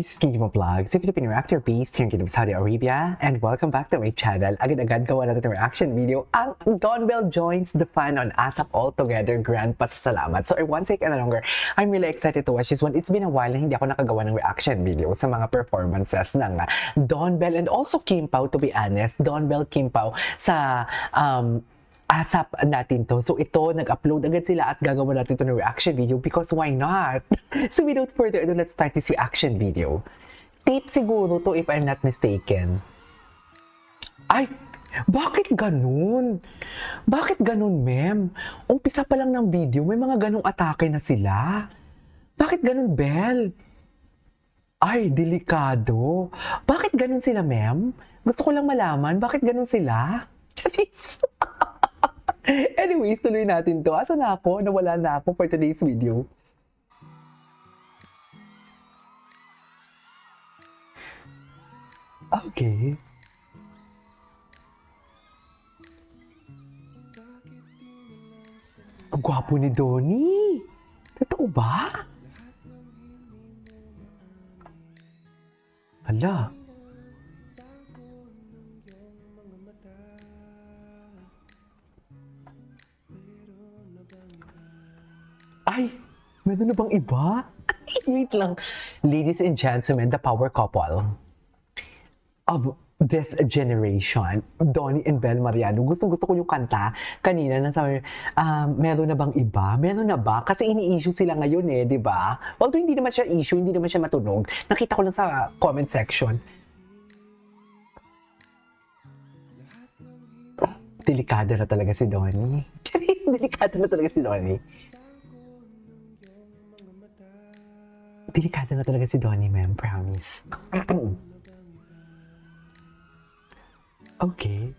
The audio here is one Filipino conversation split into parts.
This is Kiki Vlogs, a Filipino actor based here in Kingdom of Saudi Arabia, and welcome back to my channel. Agad-agad gawa natin ng reaction video. Ang Don Bell joins the fun on ASAP Altogether Grand Pasasalamat. So one second longer, I'm really excited to watch this one. It's been a while na hindi ako nakagawa ng reaction video sa mga performances ng Don Bell and also Kim Pao, to be honest. Don Bell, Kim Pao sa ASAP natin to. So ito, nag-upload agad sila at gagawa natin ito ng reaction video because why not? So without further ado, let's start this reaction video. Tape siguro to if I'm not mistaken. Ay! Bakit ganun? Bakit ganun, ma'am? Umpisa pa lang ng video, may mga ganung atake na sila. Bakit ganun, Belle? Ay, delikado. Bakit ganun sila, ma'am? Gusto ko lang malaman, bakit ganun sila? Charis! Anyways, tuloy natin to. Asa na ako? Nawala na ako for today's video. Okay. Ang gwapo ni Donnie. Totoo ba? Hala. Ay, meron na bang iba? Wait lang. Ladies and gentlemen, the power couple of this generation, Donnie and Belle Mariano. Gusto ko yung kanta kanina na sabi, meron na bang iba? Meron na ba? Kasi ini-issue sila ngayon di ba? Although hindi naman siya issue, hindi naman siya matunog. Nakita ko lang sa comment section. Delikado na talaga si Donnie. Charis, delikado na talaga si Donnie. Delikado na talaga si Donnie, ma'am. Promise. Okay.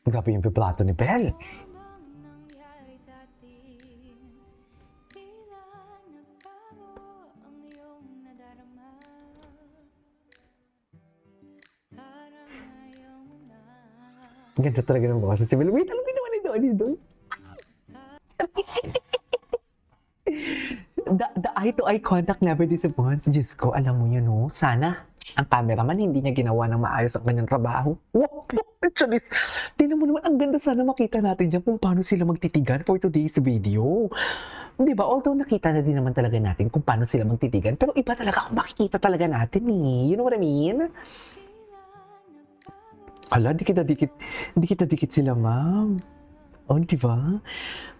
Grabe yung vibrato ni Belle. Ganda talaga ng boses si Belle. Wait, alam mo naman ni Donnie doon. The eye-to-eye contact never disappoints. Diyos ko, alam mo yun, no? Sana ang cameraman hindi niya ginawa ng maayos ang kanyang trabaho. Wow! Charis! Tingnan mo naman, ang ganda sana makita natin dyan kung paano sila magtitigan for today's video. Di ba? Although nakita na din naman talaga natin kung paano sila magtitigan, pero iba talaga kung makikita talaga natin You know what I mean? Hala, di kita dikit sila, ma'am. Oh, di ba?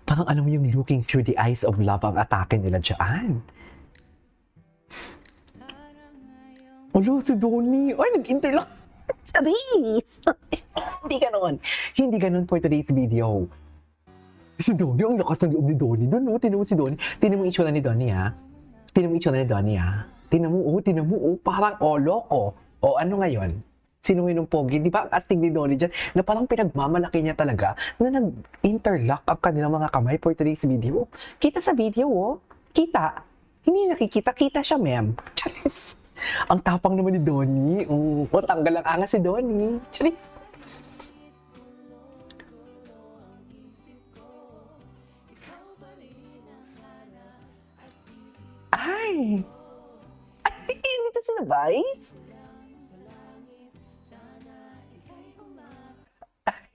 Parang alam mo yung looking through the eyes of love ang atake nila dyan. Alo, si Donnie. Ay, nag-interlock. Charis! Hindi ganon for today's video. Si Donnie, ang lakas ng loob ni Donnie doon, no? Tinan mo si Donnie. Tinan mo yung itsura ni Donnie, ha? Tinan mo yung itsura ni Donnie, ha? Tinan mo, parang, loko. Ano ngayon? Sino yung pogi? Di ba ang astig ni Donnie dyan na parang pinagmamalaki niya talaga na nag-interlock ang kanilang mga kamay for today's video? Kita sa video, Kita. Hindi nakikita. Kita siya, ma'am. Charis. Ang tapang naman ni Donnie. Tanggal ang angas si Donnie. Charis. Ay! Dito sila, Vice?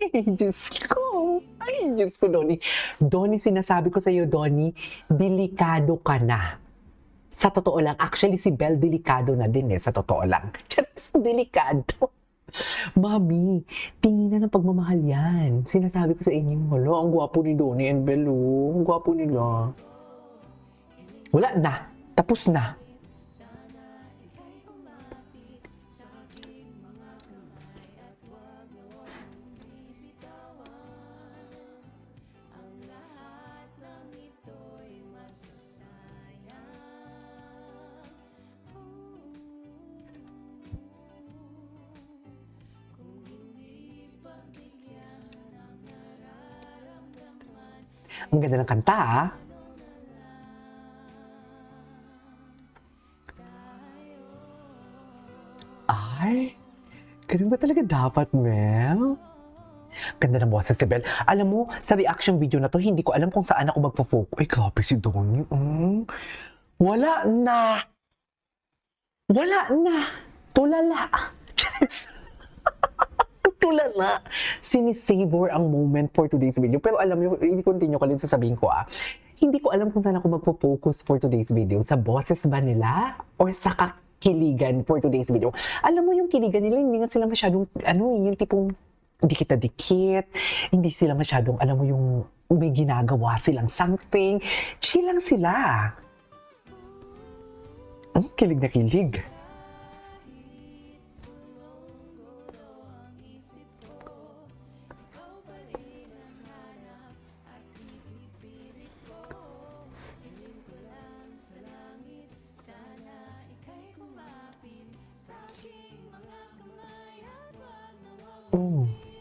Ay, Diyos ko, Donnie. Donnie, sinasabi ko sa iyo, Donnie, delikado ka na. Sa totoo lang, actually si Belle delikado na din sa totoo lang. Just delikado. Mami, tingin na ng pagmamahal yan. Sinasabi ko sa inyo, ang gwapo ni Donnie and Belle, ang gwapo nila. Wala na. Tapos na. Ang ganda ng kanta, Ay, ganun ba talaga dapat, Mel? Ganda ng boses si Belle. Alam mo, sa reaction video na to, hindi ko alam kung saan ako magfo-focus. Ay, grabe si Donnie. Wala na. Wala na. Tulala. Yes. Tulala. Sinisavor ang moment for today's video. Pero alam mo, i-continue ko rin sasabihin ko hindi ko alam kung saan ako magfo-focus for today's video. Sa boses ba nila? Or sa kiligan for today's video? Alam mo yung kiligan nila, hindi nga sila masyadong, yung tipong hindi kita dikit, hindi sila masyadong, alam mo yung may ginagawa silang something. Chill lang sila. Kilig na kilig.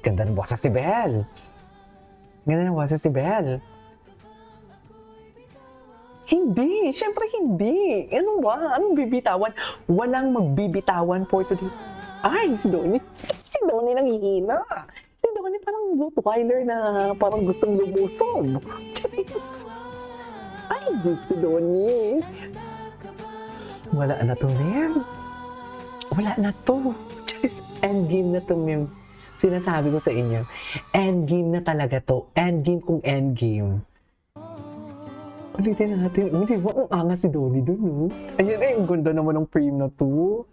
Ganda ng boses si Belle. Ganda ng boses si Belle. Hindi, syempre hindi. Ano ba? Anong bibitawan? Walang magbibitawan for today. Ay, si Donnie. Si Donnie nanghihina. Si Donnie parang Rottweiler na parang gustong lumusog. Charis. Ay, si Donnie. Wala na to, Mem. Wala na to. Charis, endgame na to, Mem. Sinasabi ko sa inyo, endgame na talaga to. Endgame kung endgame. Ulitin natin. Di ba? Ang angas si Donnie dun, no? Ayan, ang ganda naman ng frame na to.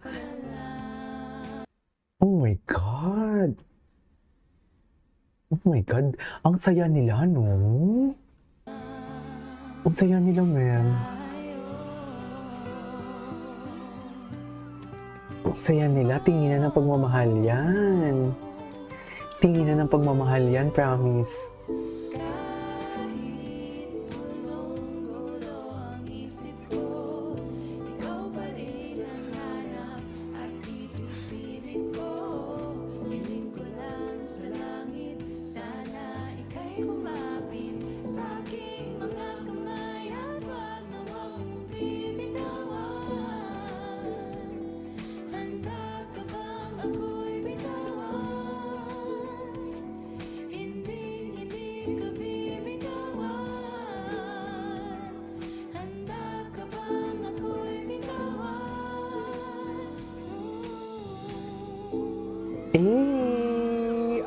Oh my God. Oh my God. Ang saya nila, no? Ang saya nila, ma'am. Ang saya nila. Tinginan ng pagmamahal yan. Tinginan ng pagmamahal yan, promise.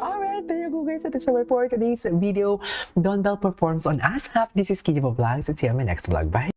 Alright, there you go guys. That is all for today's video. Don Bell performs on ASAP. This is Kiddy Vlogs. And see you on my next vlog. Bye!